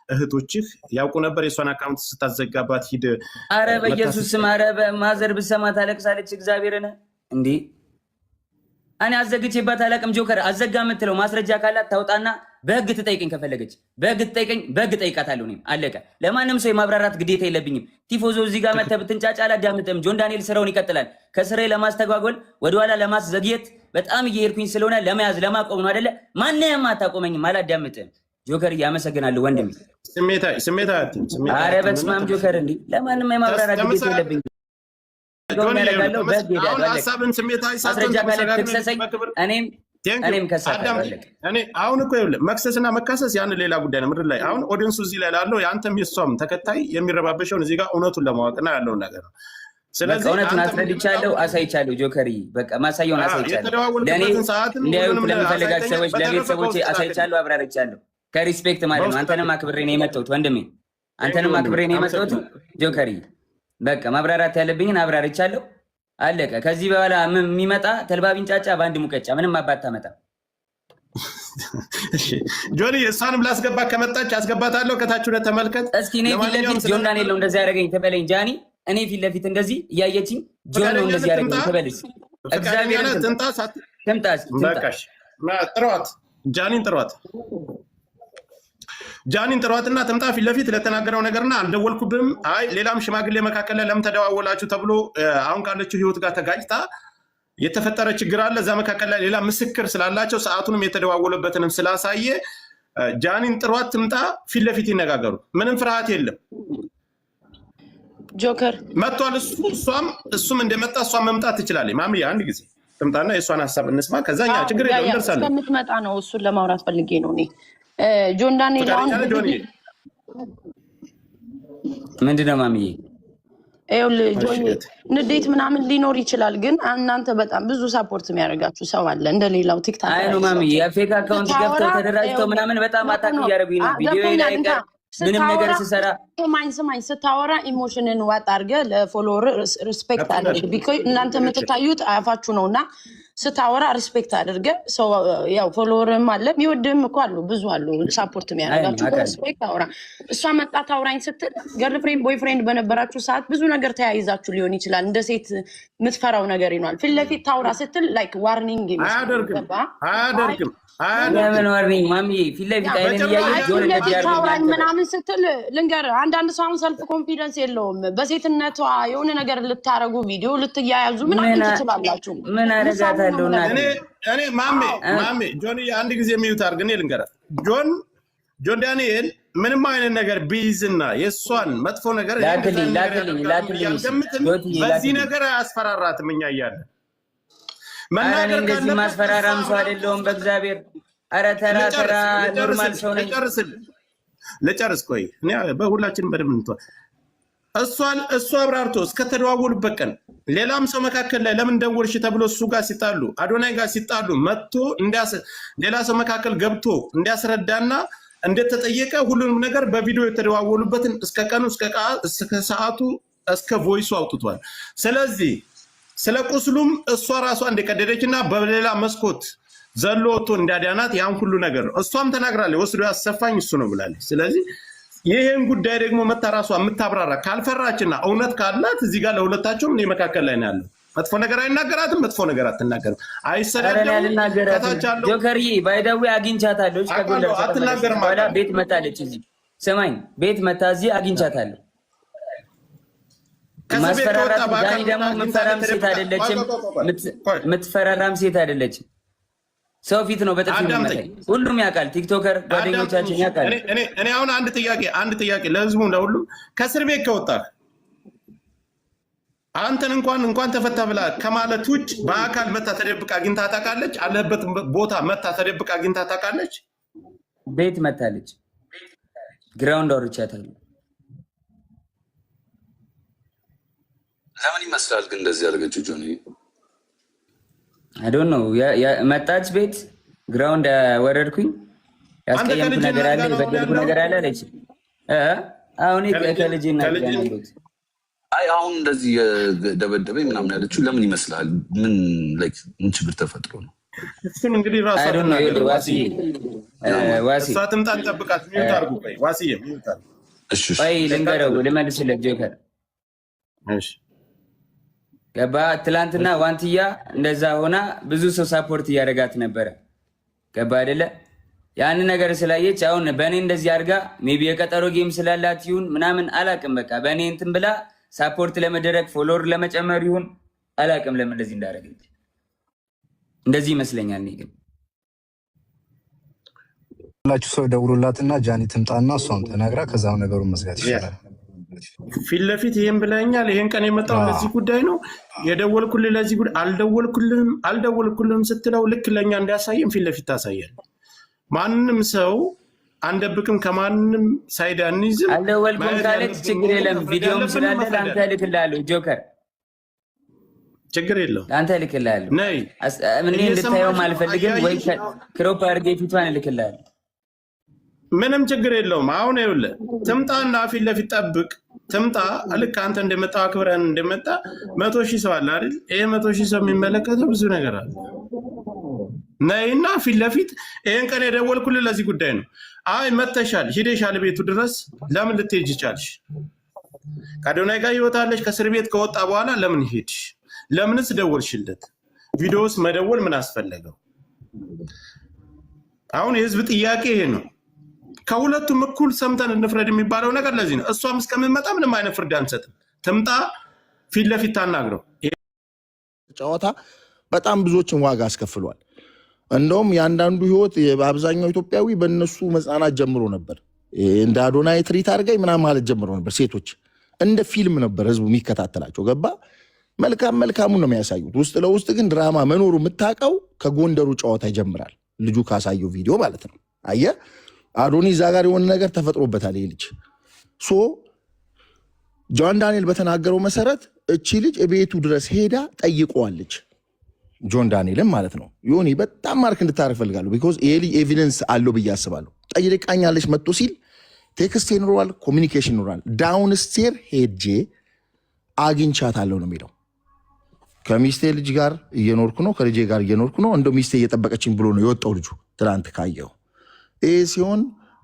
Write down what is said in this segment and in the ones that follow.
እህቶችህ ያውቁ ነበር የሷን አካውንት ስታዘጋባት ሂድ አረ በኢየሱስ ስም አረ በማዘር ብሰማ ታለቅሳለች እግዚአብሔርን እንዴ እኔ አዘግቼባት አላቅም ጆከር አዘጋ የምትለው ማስረጃ ካላት ታውጣና በህግ ትጠይቀኝ ከፈለገች በህግ ትጠይቀኝ በህግ ጠይቃታለሁ እኔም አለቀ ለማንም ሰው የማብራራት ግዴታ የለብኝም ቲፎዞ እዚህ ጋር መተህ ብትንጫጫ አላዳምጥም ጆን ዳንኤል ስራውን ይቀጥላል ከስራዬ ለማስተጓጎል ወደኋላ ለማስዘግየት በጣም እየሄድኩኝ ስለሆነ ለመያዝ ለማቆም ነው አይደለ ማንንም አታቆመኝም አላዳምጥም ጆከር ያመሰግናለሁ ወንድሜ ስሜታ አረ በስማም ጆከር እንዴ ለማንም የማብራራት ግዴታ የለብኝም ሀሳብን ስሜታዊ አሁን እኮ መክሰስና መካሰስ ያን ሌላ ጉዳይ ነው ምድር ላይ አሁን ኦዲየንሱ እዚህ ላይ ላለው የአንተም የሷም ተከታይ የሚረባበሸውን እዚህ ጋር እውነቱን ለማወቅና ያለውን ነገር ነው ስለዚህ እውነቱን አስረድቻለሁ አሳይቻለሁ ጆከሪ በቃ ማሳየውን አሳይቻለሁ ለእኔ እንዲያዩት ለሚፈልጋቸው ሰዎች ለቤተሰቦቼ አሳይቻለሁ አብራርቻለሁ ከሪስፔክት ማለት ነው አንተንም አክብሬ ነው የመጣሁት ወንድሜ አንተንም አክብሬ ነው የመጣሁት ጆከሪ በቃ ማብራራት ያለብኝን አብራርቻለሁ አለቀ ከዚህ በኋላ የሚመጣ ተልባቢን ጫጫ በአንድ ሙቀጫ ምንም አባታ መጣ እሺ ጆኒ እሷንም ላስገባ ከመጣች አስገባታለሁ ከታች ወደ ተመልከት እስኪ እኔ ፊት ለፊት ጆን ዳንኤል ነው እንደዚህ ያደረገኝ ተበለኝ ጃኒ እኔ ፊት ለፊት እንደዚህ እያየችኝ ጆን ነው እንደዚህ ያደረገኝ ተበለኝ እግዚአብሔር ትምጣስ በቃሽ ጥሯት ጃኒን ጥሯትና ትምጣ ፊት ለፊት ለተናገረው ነገርና አልደወልኩብም አይ ሌላም ሽማግሌ መካከል ላይ ለምን ተደዋወላችሁ ተብሎ አሁን ካለችው ህይወት ጋር ተጋጭታ የተፈጠረ ችግር አለ እዛ መካከል ላይ ሌላ ምስክር ስላላቸው ሰዓቱንም የተደዋወለበትንም ስላሳየ ጃኒን ጥሯት ትምጣ ፊት ለፊት ይነጋገሩ ምንም ፍርሃት የለም ጆከር መጥቷል እሱም እንደመጣ እሷም መምጣት ትችላለች ማምዬ አንድ ጊዜ ትምጣና የእሷን ሀሳብ እንስማ ከዛኛ ችግር የለም እንደርሳለን እስከምትመጣ ነው እሱን ለማውራት ፈልጌ ነው እኔ ጆን ዳንኤል አሁን ምንድነው ማሚዬ ንዴት ምናምን ሊኖር ይችላል ግን እናንተ በጣም ብዙ ሰፖርት የሚያደርጋችሁ ሰው አለ እንደሌላው ቲክታክ አይ ነው ማሚዬ የፌክ አካውንት ገብተው ተደራጅተው ምናምን በጣም አታክ እያደረጉኝ ነው ቪዲዮ ላይ ምንም ነገር ሲሰራ ስማኝ ስታወራ ኢሞሽንን ዋጥ አድርገህ ለፎሎወር ሪስፔክት አድርግ ቢኮዝ እናንተ የምትታዩት አያፋችሁ ነውና ስታወራ ሪስፔክት አድርገህ ሰው ያው ፎሎወርም አለ የሚወድም እኮ አሉ ብዙ አሉ ሰፖርት የሚያደርጋችሁ ሪስፔክት አውራ እሷ መጣት አውራኝ ስትል ገርል ፍሬንድ ቦይ ፍሬንድ በነበራችሁ ሰዓት ብዙ ነገር ተያይዛችሁ ሊሆን ይችላል እንደ ሴት የምትፈራው ነገር ይኗል ፊት ለፊት ታውራ ስትል ላይክ ዋርኒንግ አያደርግም ለምን ዋርኒንግ ማሚዬ ፊት ለፊት አይነን እያየህ ጆን እንደዚህ ምናምን ስትል ልንገር አንዳንድ ሰው አሁን ሰልፍ ኮንፊደንስ የለውም በሴትነቷ የሆነ ነገር ልታረጉ ቪዲዮ ልትያያዙ ምናምን ትችላላችሁ ምን አደረጋታለሁ እኔ ማሜ ጆን አንድ ጊዜ የሚዩት አድርግ እኔ ልንገርህ ጆን ዳንኤል ምንም አይነት ነገር ቢይዝና የእሷን መጥፎ ነገር በዚህ ነገር አያስፈራራትም እኛ እያለን መናገር እንደዚህ ማስፈራራም ሰው አይደለሁም በእግዚአብሔር አረ ተራ ኖርማል ሰው ነኝ ለጨርስ ቆይ እኔ በሁላችን በደም እንቷ እሷ አብራርቶ እስከተደዋወሉበት ቀን ሌላም ሰው መካከል ላይ ለምን ደወልሽ ተብሎ እሱ ጋር ሲጣሉ አዶናይ ጋር ሲጣሉ መጥቶ ሌላ ሰው መካከል ገብቶ እንዲያስረዳና እንደተጠየቀ ሁሉንም ነገር በቪዲዮ የተደዋወሉበትን እስከ ቀኑ እስከ ሰዓቱ እስከ ቮይሱ አውጥቷል ስለዚህ ስለ ቁስሉም እሷ ራሷ እንደቀደደችና በሌላ መስኮት ዘሎ ወጥቶ እንዳዳናት ያን ሁሉ ነገር ነው እሷም ተናግራለች ወስዶ ያሰፋኝ እሱ ነው ብላለች ስለዚህ ይሄን ጉዳይ ደግሞ መታ ራሷ የምታብራራ ካልፈራችና እውነት ካላት እዚህ ጋር ለሁለታቸውም እኔ መካከል ላይ ነው ያለው መጥፎ ነገር አይናገራትም መጥፎ ነገር አትናገርም አይሰራደም ከታቻለው ጆከርዬ ባይዳዊ አግኝቻታለሁ እስከጎንደር አትናገርም ባላ ቤት መጣለች እዚህ ሰማኝ ቤት መጣ እዚህ አግኝቻታለሁ ማስፈራራት ዳኒ ደግሞ ምትፈራራም ሴት አይደለችም ሰው ፊት ነው በጥፊ የሚመታኝ ሁሉም ያውቃል ቲክቶከር ጓደኞቻችን ያውቃል እኔ አሁን አንድ ጥያቄ ለህዝቡ ለሁሉም ከእስር ቤት ከወጣህ አንተን እንኳን ተፈታ ብላ ከማለት ውጭ በአካል መታ ተደብቃ አግኝታ ታውቃለች አለበት ቦታ መታ ተደብቃ አግኝታ ታውቃለች ቤት መታለች ግራውንድ አውርቻታለሁ ለምን ይመስላል ግን እንደዚህ ያደረገችው ጆኒ አይ ዶንት ኖ መጣች ቤት ግራውንድ ወረድኩኝ ያስቀየምኩ ነገር አለ የበደልኩ ነገር አለ አለች አሁን ከልጅና ያለበት አይ አሁን እንደዚህ ደበደበኝ ምናምን ያለችው ለምን ይመስላል ምን ላይክ ምን ችግር ተፈጥሮ ነው እሱን እንግዲህ ራሱ አይ ዶንት ኖ ዋሲ እሷ ትምጣ እንጠብቃት። ሚውት አድርጉ። ቆይ ዋሲዬ ሚውት አድርጉ። እሺ ቆይ ልንገረው ልመልስለት ጆከር። እሺ ገባ ትላንትና ዋንትያ እንደዛ ሆና ብዙ ሰው ሳፖርት እያደረጋት ነበረ። ገባ አይደለ? ያን ነገር ስላየች አሁን በእኔ እንደዚህ አድርጋ ሜቢ የቀጠሮ ጌም ስላላት ይሁን ምናምን አላቅም። በቃ በእኔ እንትን ብላ ሳፖርት ለመደረግ ፎሎወር ለመጨመር ይሁን አላቅም ለምን እንደዚህ እንዳደረገች እንደዚህ ይመስለኛል። እኔ ግን ሁላችሁ ሰው ደውሉላትና ጃኒ ትምጣና እሷን ተናግራ ከዛው ነገሩን መዝጋት ይችላል። ፊት ለፊት ይሄን ብለኛል። ይሄን ቀን የመጣው ለዚህ ጉዳይ ነው የደወልኩልህ። ለዚህ ጉዳይ አልደወልኩልህም ስትለው ልክ ለኛ እንዲያሳየን ፊት ለፊት ታሳያል። ማንንም ሰው አንደብቅም፣ ከማንንም ሳይድ አንይዝም። አልደወልኩም ካለች ችግር የለም። ቪዲዮም ስላለ ለአንተ እልክልሃለሁ ጆከር፣ ችግር የለውም ለአንተ እልክልሃለሁ። ነይ እኔ እንድታየውም አልፈልግም። ወይ ክሮፕ አድርጌ ፊቷን እልክልሃለሁ። ምንም ችግር የለውም። አሁን ይኸውልህ ትምጣና ፊት ለፊት ጠብቅ። ትምጣ። ልክ አንተ እንደመጣ አክብረን እንደመጣ 100,000 ሰው አለ አይደል? ይሄ 100,000 ሰው የሚመለከተው ብዙ ነገር አለ። ነይና ፊት ለፊት ይሄን ቀን የደወልኩልህ ለዚህ ጉዳይ ነው። አይ መተሻል፣ ሂደሻል ቤቱ ድረስ ለምን ልትሄጂ ቻልሽ? ከአዶናይ ጋር ይወጣለሽ። ከእስር ቤት ከወጣ በኋላ ለምን ሄድሽ? ለምንስ ደወልሽለት? ቪዲዮስ መደወል ምን አስፈለገው? አሁን የህዝብ ጥያቄ ይሄ ነው። ከሁለቱም እኩል ሰምተን እንፍረድ የሚባለው ነገር ለዚህ ነው። እሷም እስከምመጣ ምንም አይነት ፍርድ አንሰጥም። ትምጣ፣ ፊት ለፊት ታናግረው። ጨዋታ በጣም ብዙዎችን ዋጋ አስከፍሏል። እንደውም የአንዳንዱ ህይወት በአብዛኛው ኢትዮጵያዊ በእነሱ መጽናናት ጀምሮ ነበር። እንደ አዶናይ ትሪት አድርገኝ ምናምን ማለት ጀምሮ ነበር። ሴቶች እንደ ፊልም ነበር ህዝቡ የሚከታተላቸው። ገባ መልካም መልካሙን ነው የሚያሳዩት። ውስጥ ለውስጥ ግን ድራማ መኖሩ የምታውቀው ከጎንደሩ ጨዋታ ይጀምራል። ልጁ ካሳየው ቪዲዮ ማለት ነው። አየህ አዶኒ እዛ ጋር የሆነ ነገር ተፈጥሮበታል። ይህ ልጅ ጆን ዳንኤል በተናገረው መሰረት እቺ ልጅ ቤቱ ድረስ ሄዳ ጠይቀዋለች። ጆን ዳንኤልም ማለት ነው። ዮኒ በጣም ማርክ እንድታረግ ፈልጋለሁ። ቢኮዝ ይሄ ልጅ ኤቪደንስ አለው ብዬ አስባለሁ። ጠይቃኛለች መጥቶ ሲል ቴክስት ይኖራል፣ ኮሚኒኬሽን ይኖራል። ዳውንስቴር ሄጄ አግኝቻታለሁ ነው የሚለው። ከሚስቴ ልጅ ጋር እየኖርኩ ነው፣ ከልጄ ጋር እየኖርኩ ነው፣ እንደው ሚስቴ እየጠበቀችኝ ብሎ ነው የወጣው ልጁ ትናንት ካየው። ይህ ሲሆን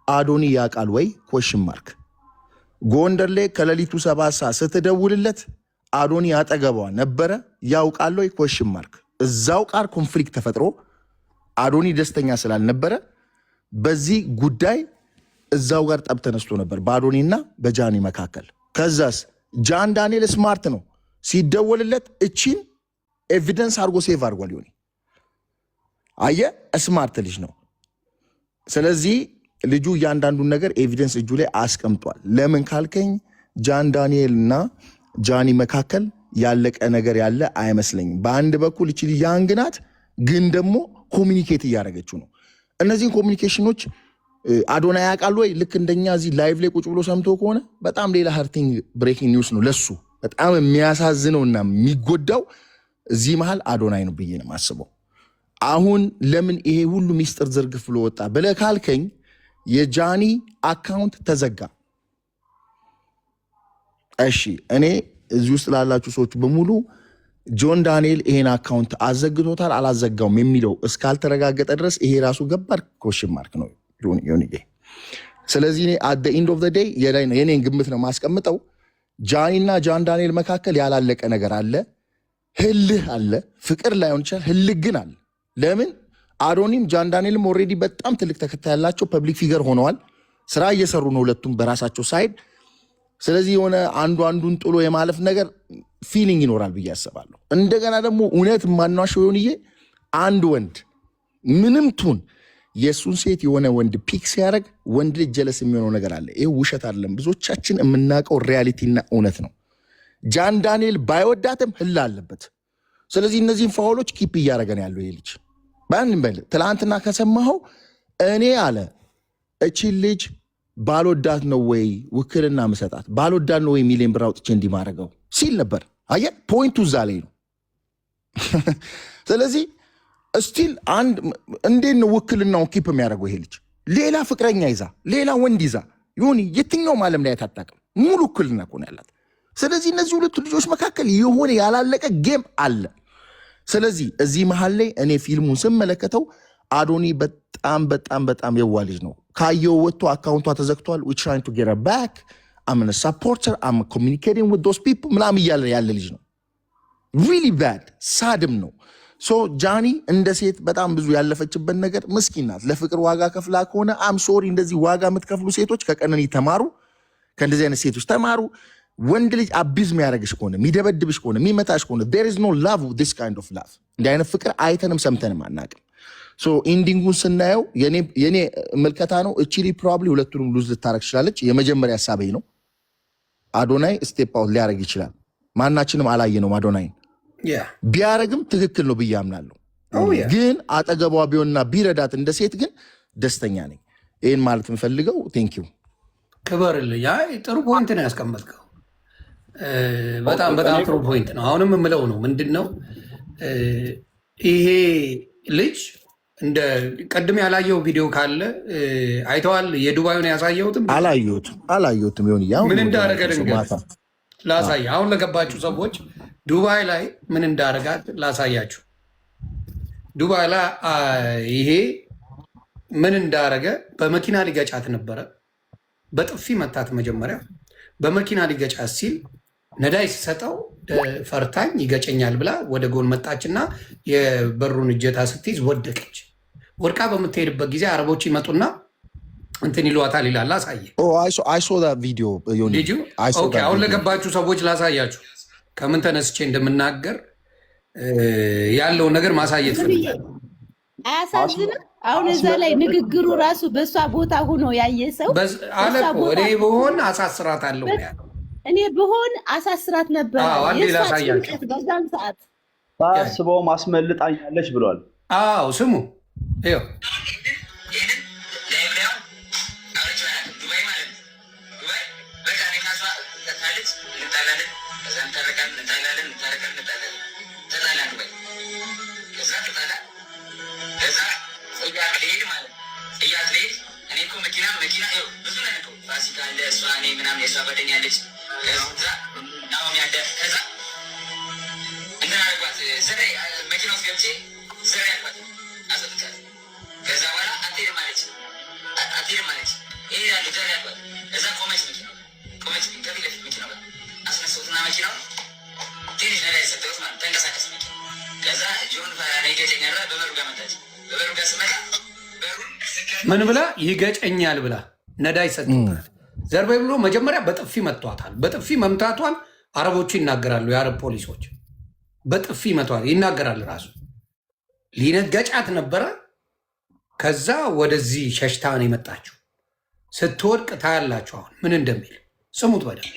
አዶኒ ያውቃል ወይ? ኮሽን ማርክ። ጎንደር ላይ ከሌሊቱ 7 ሰዓት ስትደውልለት አዶኒ አጠገቧ ነበረ። ያውቃል ወይ? ኮሽን ማርክ። እዛው ቃር ኮንፍሊክት ተፈጥሮ አዶኒ ደስተኛ ስላልነበረ በዚህ ጉዳይ እዛው ጋር ጠብ ተነስቶ ነበር በአዶኒና በጃኒ መካከል። ከዛስ ጃን ዳንኤል ስማርት ነው። ሲደወልለት እቺን ኤቪደንስ አድርጎ ሴቭ አድርጓል። ዮኒ አየ ስማርት ልጅ ነው። ስለዚህ ልጁ እያንዳንዱን ነገር ኤቪደንስ እጁ ላይ አስቀምጧል። ለምን ካልከኝ ጃን ዳንኤል እና ጃኒ መካከል ያለቀ ነገር ያለ አይመስለኝም። በአንድ በኩል እቺ ልጅ ያንግ ናት፣ ግን ደግሞ ኮሚኒኬት እያደረገችው ነው። እነዚህን ኮሚኒኬሽኖች አዶናይ ያውቃል ወይ? ልክ እንደኛ እዚህ ላይቭ ላይ ቁጭ ብሎ ሰምቶ ከሆነ በጣም ሌላ ሀርቲንግ ብሬኪንግ ኒውስ ነው ለሱ። በጣም የሚያሳዝነውና የሚጎዳው እዚህ መሃል አዶናይ ነው ብዬ ነው የማስበው። አሁን ለምን ይሄ ሁሉ ሚስጥር ዝርግፍ ብሎ ወጣ ብለህ ካልከኝ የጃኒ አካውንት ተዘጋ። እሺ እኔ እዚህ ውስጥ ላላችሁ ሰዎች በሙሉ ጆን ዳንኤል ይሄን አካውንት አዘግቶታል አላዘጋውም የሚለው እስካልተረጋገጠ ድረስ ይሄ ራሱ ገባር ኮሽን ማርክ ነው ዮኒዬ። ስለዚህ እኔ አት ዘ ኤንድ ኦፍ ዘ ዴይ የኔን ግምት ነው ማስቀምጠው። ጃኒና ጃን ዳንኤል መካከል ያላለቀ ነገር አለ፣ ህልህ አለ። ፍቅር ላይሆን ይችላል፣ ህልህ ግን አለ። ለምን አዶኒም ጃን ዳንኤልም ኦልሬዲ በጣም ትልቅ ተከታይ ያላቸው ፐብሊክ ፊገር ሆነዋል። ስራ እየሰሩ ነው ሁለቱም በራሳቸው ሳይድ። ስለዚህ የሆነ አንዱ አንዱን ጥሎ የማለፍ ነገር ፊሊንግ ይኖራል ብዬ አስባለሁ። እንደገና ደግሞ እውነት ማናሸው ሆንዬ አንድ ወንድ ምንም ቱን የእሱን ሴት የሆነ ወንድ ፒክ ሲያደርግ ወንድ ልጅ ጀለስ የሚሆነው ነገር አለ። ይህ ውሸት አይደለም፣ ብዙዎቻችን የምናውቀው ሪያሊቲና እውነት ነው። ጃን ዳንኤል ባይወዳትም ህላ አለበት። ስለዚህ እነዚህን ፋውሎች ኪፕ እያደረገ ነው ያለው ይሄ ልጅ። ባንበል ትላንትና ከሰማኸው እኔ አለ እቺን ልጅ ባልወዳት ነው ወይ ውክልና ምሰጣት፣ ባልወዳት ነው ወይ ሚሊዮን ብር አውጥቼ እንዲማረገው ሲል ነበር። አየህ ፖይንቱ እዛ ላይ ነው። ስለዚህ እስቲል አንድ እንዴት ነው ውክልናውን ኪፕ የሚያደርገው ይሄ ልጅ? ሌላ ፍቅረኛ ይዛ ሌላ ወንድ ይዛ ይሁን የትኛውም ዓለም ላይ አታውቅም። ሙሉ ውክልና እኮ ነው ያላት። ስለዚህ እነዚህ ሁለቱ ልጆች መካከል የሆነ ያላለቀ ጌም አለ። ስለዚህ እዚህ መሀል ላይ እኔ ፊልሙን ስመለከተው አዶኒ በጣም በጣም በጣም የዋ ልጅ ነው። ካየው ወጥቶ አካውንቷ ተዘግቷል። we trying to get her back I'm a supporter I'm communicating with those people ምናምን እያለ ያለ ልጅ ነው። really bad ሳድም ነው። ሶ ጃኒ እንደ ሴት በጣም ብዙ ያለፈችበት ነገር ምስኪን ናት። ለፍቅር ዋጋ ከፍላ ከሆነ አም ሶሪ። እንደዚህ ዋጋ የምትከፍሉ ሴቶች ከቀነኒ ተማሩ፣ ከእንደዚህ አይነት ሴቶች ተማሩ። ወንድ ልጅ አቢዝ የሚያደርግሽ ከሆነ የሚደበድብሽ ከሆነ የሚመታሽ ከሆነ there is no love this kind of love። እንዲህ አይነት ፍቅር አይተንም ሰምተንም አናውቅም። ሶ ኢንዲንጉን ስናየው የኔ ምልከታ ነው። እቺሊ ፕሮባብሊ ሁለቱንም ሉዝ ልታረግ ትችላለች። የመጀመሪያ ሀሳቤ ነው። አዶናይ ስቴፕ አውት ሊያደርግ ይችላል። ማናችንም አላየነውም አዶናይን። ቢያረግም ትክክል ነው ብዬ አምናለሁ። ግን አጠገቧ ቢሆንና ቢረዳት እንደ ሴት ግን ደስተኛ ነኝ። ይህን ማለት የምፈልገው ቴንክ ዩ። ክበርልኝ። ጥሩ ፖይንት ነው ያስቀመጥከው። በጣም በጣም ጥሩ ፖይንት ነው። አሁንም የምለው ነው ምንድን ነው ይሄ ልጅ እንደ ቀድም ያላየው ቪዲዮ ካለ አይተዋል? የዱባዩን ያሳየሁትም አላየሁትም። ይሁን ምን እንዳደረገ ላሳይ። አሁን ለገባችሁ ሰዎች ዱባይ ላይ ምን እንዳደረጋት ላሳያችሁ። ዱባይ ላይ ይሄ ምን እንዳደረገ በመኪና ሊገጫት ነበረ። በጥፊ መታት። መጀመሪያ በመኪና ሊገጫት ሲል ነዳይ ሲሰጠው ፈርታኝ ይገጨኛል ብላ ወደ ጎን መጣችና የበሩን እጀታ ስትይዝ ወደቀች። ወድቃ በምትሄድበት ጊዜ አረቦች ይመጡና እንትን ይሏታል ይላል። ላሳየ። አሁን ለገባችሁ ሰዎች ላሳያችሁ። ከምን ተነስቼ እንደምናገር ያለውን ነገር ማሳየት ፈልጋለሁ። አያሳዝንም? አሁን እዛ ላይ ንግግሩ ራሱ በእሷ ቦታ ሆኖ ያየ ሰው አለ እኮ እኔ ብሆን አሳስራታለሁ ያለው። እኔ ብሆን አሳስራት ነበር። ላሳያችሁ። በዛም ሰዓት ሳያስበው ማስመልጣኛለች ብሏል። አዎ ስሙ። ይኸው ምን ብላ ይገጨኛል ብላ ነዳይ ሰጥቷል። ዘርበይ ብሎ መጀመሪያ በጥፊ መቷታል። በጥፊ መምታቷን አረቦቹ ይናገራሉ። የአረብ ፖሊሶች በጥፊ መቷል ይናገራል። ራሱ ሊነገጫት ነበረ። ከዛ ወደዚህ ሸሽታን የመጣችው ስትወድቅ ታያላችሁ። አሁን ምን እንደሚል ስሙት በደምብ።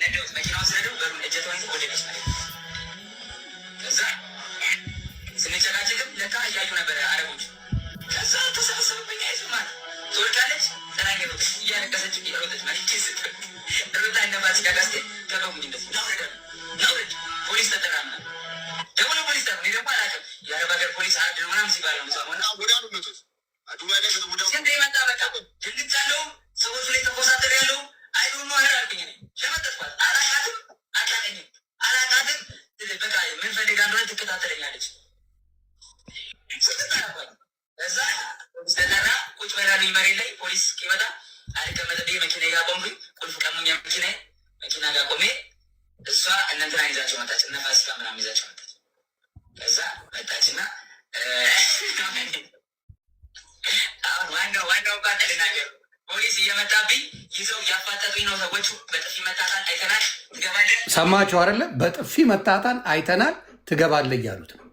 ሰማችሁ አይደለ? በጥፊ መታታን አይተናል ትገባለህ እያሉት ነው።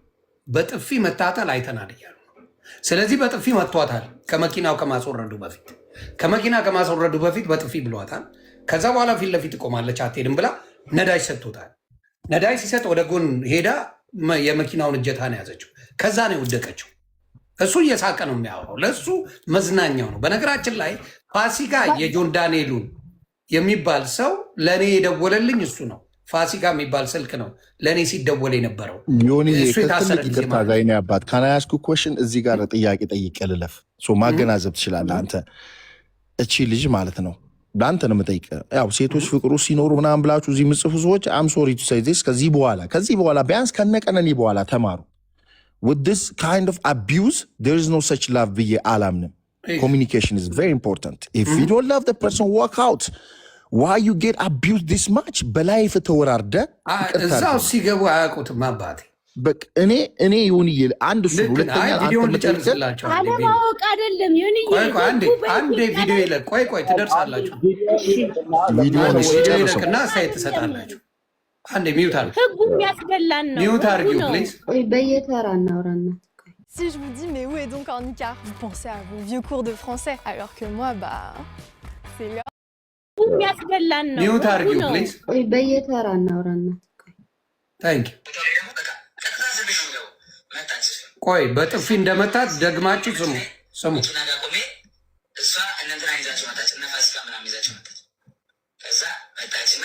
በጥፊ መታታል አይተናል እያሉ ነው። ስለዚህ በጥፊ መቷታል። ከመኪናው ከማስወረዱ በፊት በጥፊ ብሏታል። ከዛ በኋላ ፊት ለፊት ትቆማለች አትሄድም ብላ ነዳጅ ሰጥቶታል። ነዳጅ ሲሰጥ ወደ ጎን ሄዳ የመኪናውን እጀታ ነው ያዘችው። ከዛ ነው የወደቀችው። እሱ እየሳቀ ነው የሚያወራው። ለእሱ መዝናኛው ነው። በነገራችን ላይ ፋሲካ የጆን ዳንኤሉን የሚባል ሰው ለእኔ የደወለልኝ እሱ ነው። ፋሲካ የሚባል ስልክ ነው ለእኔ ሲደወል የነበረው። አባት ካናያስኩ ኮሽን እዚህ ጋር ጥያቄ ጠይቄ ልለፍ። ማገናዘብ ትችላለህ አንተ። እቺ ልጅ ማለት ነው ለአንተ ነው የምጠይቅህ። ያው ሴቶች ፍቅሩ ሲኖሩ ምናምን ብላችሁ እዚህ የምጽፉ ሰዎች አም ሶሪ ቱ ሴይ ዚስ ከዚህ በኋላ ቢያንስ ከነቀነኒ በኋላ ተማሩ። with this kind of abuse, there is no such love ብዬ አላምንም። Communication is very important. If you don't love the person, walk out. Why you get abused this much? በላይፍ ተወራርደ እዛው ሲገቡ አያውቁትም አባቴ። በቃ እኔ ይሁንዬ አንድ እሱ ሁለተኛ ቪዲዮን ልጨርስላችሁ። አለማወቅ አይደለም ይሁንዬ። አንዴ ቪዲዮ ይለቅ። ቆይ ትደርሳላችሁ። ቪዲዮ ይለቅና ሳይት ትሰጣላችሁ። አንዴ ሚውት አድርጉ። ህጉ የሚያስበላን ነው። ሚውት አድርጉ ፕሊዝ። በየተራ እናውራና Si je vous dis, mais où est donc Ornica? Vous pensez à vos vieux cours de français, alors que moi, bah, c'est là. ሚውት አድርጉ ፕሊዝ። በየተራ እናውራና ታንክ ቆይ በጥፊ እንደመታት ደግማችሁ ስሙ። እሷ እነንትና ይዛቸው መጣች፣ እነ ፋሲካ ምናምን ይዛቸው መጣች። ከዛ መጣችና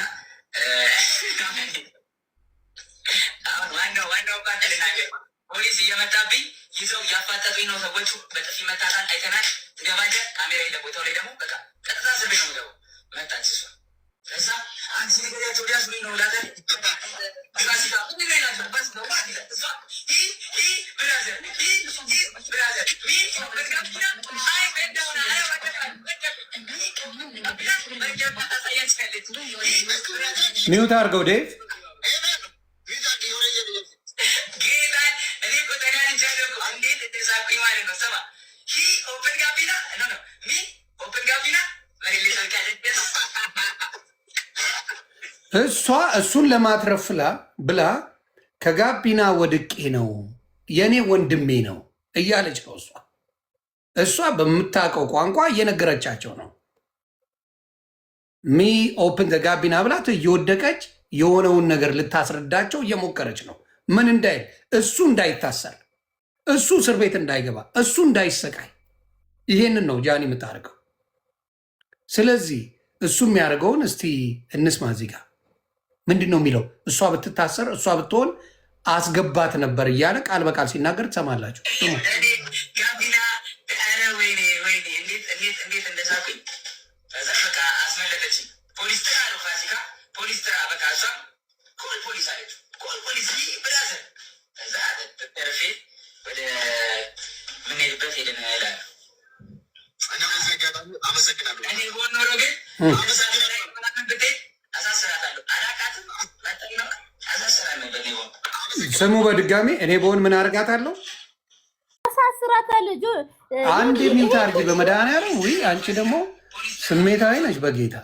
አሁን ዋናው ቃል ልናገር፣ ፖሊስ እየመጣብኝ ይዘው እያፋጠጡኝ ነው ሰዎቹ። በጥፊ መታታል አይተናል። ትገባለህ? ካሜራ የለ ቦታው ላይ ደግሞ በቃ ቀጥታ እስር ቤት ነው የምገባው። መጣች እሷ። ከዛ አንቺ ነገሪያቸው ሊያስብኝ ነው ላተ ፋሲካ ምን ላይ ናቸው? በስ ነው እሷ ብራዘር ሚውት አድርገው ዴቭ። እሱን ለማትረፍ ብላ ከጋቢና ወድቄ ነው የኔ ወንድሜ ነው እያለች ነው። እሷ በምታውቀው ቋንቋ እየነገረቻቸው ነው። ሚ ኦፕን ጋቢና ብላት እየወደቀች የሆነውን ነገር ልታስረዳቸው እየሞከረች ነው። ምን እንዳይል፣ እሱ እንዳይታሰር፣ እሱ እስር ቤት እንዳይገባ፣ እሱ እንዳይሰቃይ። ይሄንን ነው ጃኒ የምታደርገው። ስለዚህ እሱ የሚያደርገውን እስቲ እንስማ። እዚህ ጋር ምንድን ነው የሚለው? እሷ ብትታሰር እሷ ብትሆን አስገባት ነበር እያለ ቃል በቃል ሲናገር ትሰማላችሁ። ስሙ በድጋሚ እኔ በሆን ምን አደርጋታለሁ? አሳስራታለሁ። አንድ የሚል ታርጊ በመድኃኒዓለም ወይ አንቺ ደግሞ ስሜታዊ ነች በጌታ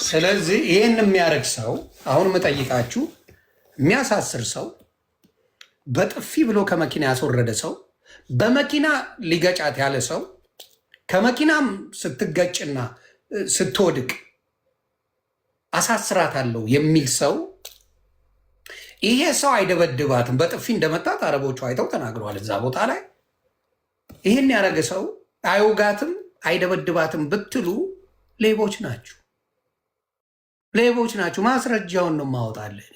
ስለዚህ ይህን የሚያደርግ ሰው አሁን የምጠይቃችሁ የሚያሳስር ሰው በጥፊ ብሎ ከመኪና ያስወረደ ሰው በመኪና ሊገጫት ያለ ሰው ከመኪናም ስትገጭና ስትወድቅ አሳስራታለሁ የሚል ሰው ይሄ ሰው አይደበድባትም። በጥፊ እንደመታት አረቦቹ አይተው ተናግረዋል እዛ ቦታ ላይ። ይህን ያደረገ ሰው አይወጋትም አይደበድባትም ብትሉ ሌቦች ናችሁ፣ ሌቦች ናችሁ። ማስረጃውን ነው ማወጣለን።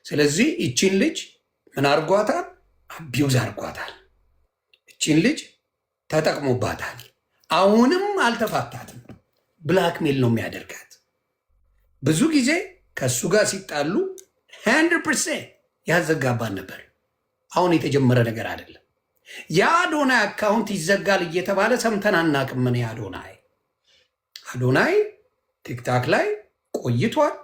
ስለዚህ ይቺን ልጅ ምን አርጓታል? አቢውዝ አርጓታል። ይቺን ልጅ ተጠቅሞባታል። አሁንም አልተፋታትም። ብላክሜል ነው የሚያደርጋት። ብዙ ጊዜ ከእሱ ጋር ሲጣሉ 100% ያዘጋባን ነበር። አሁን የተጀመረ ነገር አይደለም። የአዶናይ አካውንት ይዘጋል እየተባለ ሰምተን አናቅም። ምን አዶናይ ቲክታክ ላይ ቆይቷል።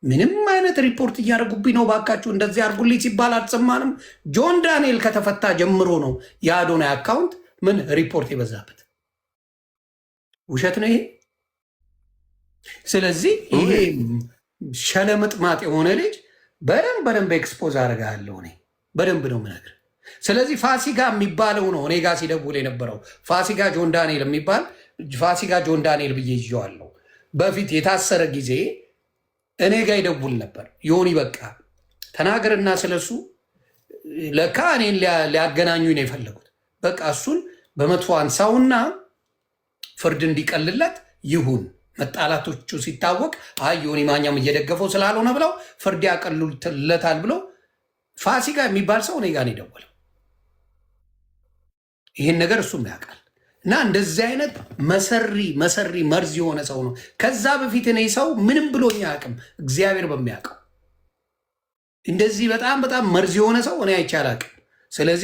ምንም አይነት ሪፖርት እያደረጉብኝ ነው፣ ባካችሁ እንደዚህ አርጉልኝ ሲባል አልሰማንም። ጆን ዳንኤል ከተፈታ ጀምሮ ነው የአዶናይ አካውንት ምን ሪፖርት የበዛበት። ውሸት ነው ይሄ። ስለዚህ ይሄ ሸለምጥማጥ የሆነ ልጅ በደንብ ኤክስፖዝ አደርጋለሁ። እኔ በደንብ ነው የምነግርህ። ስለዚህ ፋሲካ የሚባለው ነው እኔ ጋር ሲደውል የነበረው ፋሲካ ጆን ዳንኤል የሚባል ፋሲካ ጆን ዳንኤል ብዬ ይዤዋለሁ። በፊት የታሰረ ጊዜ እኔ ጋር ይደውል ነበር። ዮኒ በቃ ተናገርና ስለሱ ለካ እኔን ሊያገናኙኝ ነው የፈለጉት። በቃ እሱን በመጥፎ አንሳውና ፍርድ እንዲቀልለት ይሁን፣ መጣላቶቹ ሲታወቅ አይ ዮኒ ማኛም እየደገፈው ስላልሆነ ብለው ፍርድ ያቀልሉለታል ብሎ ፋሲካ የሚባል ሰው እኔ ጋር ነው የደወለው። ይህን ነገር እሱም ያውቃል። እና እንደዚህ አይነት መሰሪ መርዝ የሆነ ሰው ነው። ከዛ በፊት እኔ ሰው ምንም ብሎኝ አያውቅም፣ እግዚአብሔር በሚያውቀው እንደዚህ በጣም መርዝ የሆነ ሰው እኔ አይቼ አላውቅም። ስለዚህ